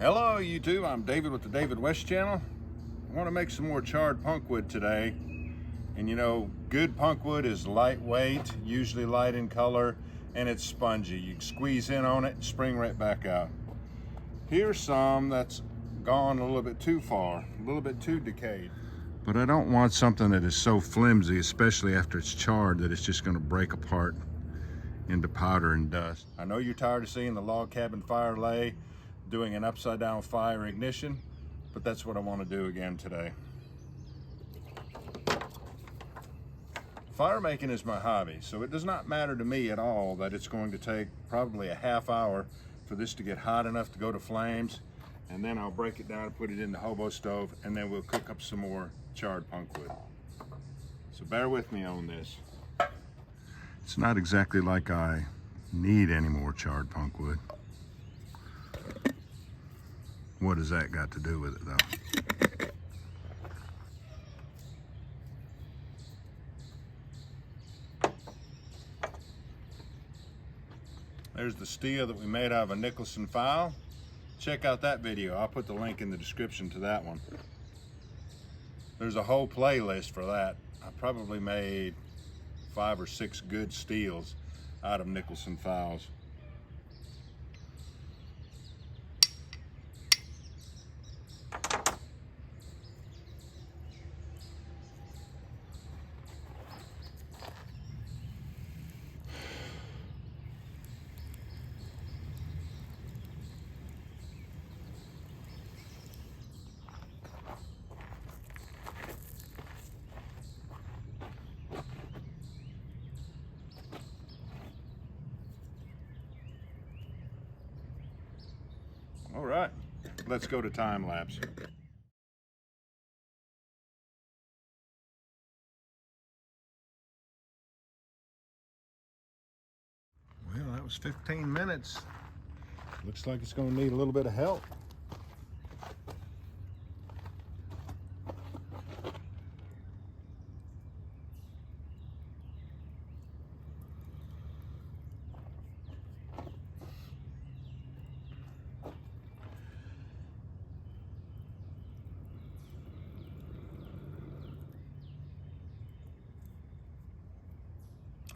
Hello YouTube, I'm David with the David West channel. I want to make some more charred punkwood today. And you know, good punkwood is lightweight, usually light in color, and it's spongy. You squeeze in on it, spring right back out. Here's some that's gone a little bit too far, a little bit too decayed. But I don't want something that is so flimsy, especially after it's charred, that it's just going to break apart into powder and dust. I know you're tired of seeing the log cabin fire lay, doing an upside down fire ignition, but that's what I want to do again today. Fire making is my hobby, so it does not matter to me at all that it's going to take probably a half hour for this to get hot enough to go to flames, and then I'll break it down and put it in the hobo stove, and then we'll cook up some more charred punkwood. So bear with me on this. It's not exactly like I need any more charred punkwood. What has that got to do with it though? There's the steel that we made out of a Nicholson file. Check out that video. I'll put the link in the description to that one. There's a whole playlist for that. I probably made 5 or 6 good steels out of Nicholson files. All right, let's go to time lapse. Well, that was 15 minutes. Looks like it's going to need a little bit of help.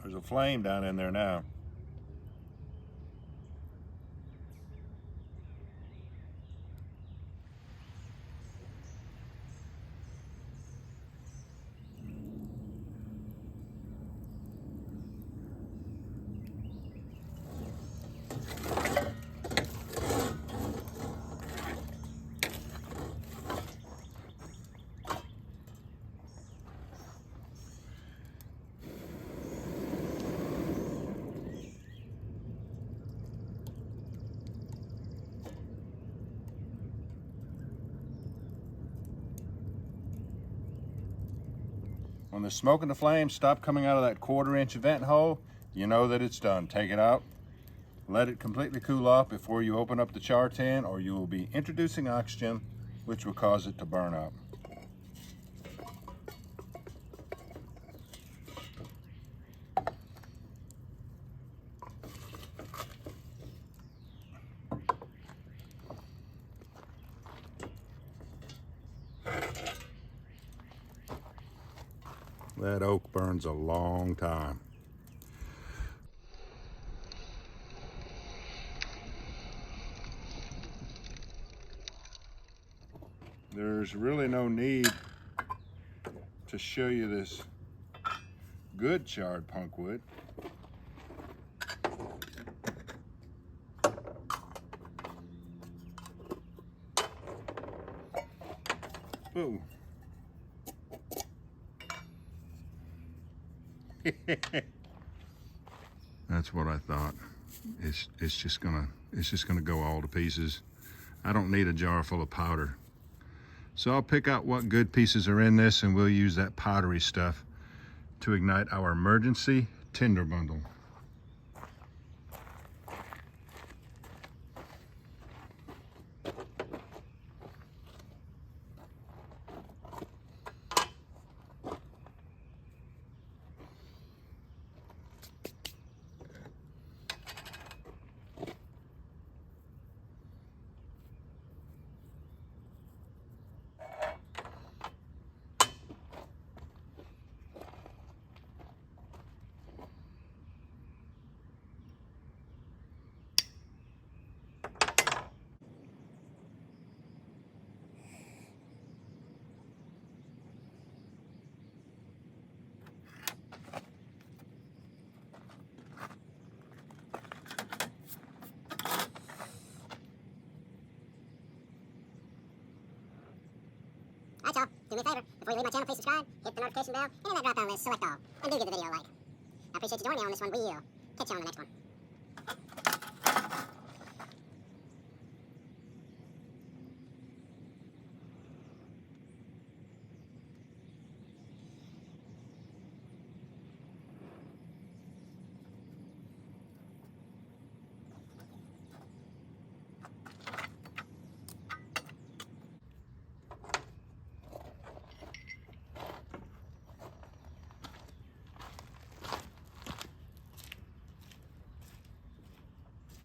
There's a flame down in there now. When the smoke and the flames stop coming out of that 1/4 inch vent hole, you know that it's done. Take it out, let it completely cool off before you open up the char tin, or you will be introducing oxygen, which will cause it to burn up. That oak burns a long time. There's really no need to show you this good charred punkwood. Ooh. That's what I thought. It's just gonna go all to pieces. I don't need a jar full of powder. So I'll pick out what good pieces are in this, and we'll use that powdery stuff to ignite our emergency tinder bundle. Alright, y'all, do me a favor. Before you leave my channel, please subscribe, hit the notification bell, and in that drop-down list, select all. And do give the video a like. I appreciate you joining me on this one. We'll catch you on the next one.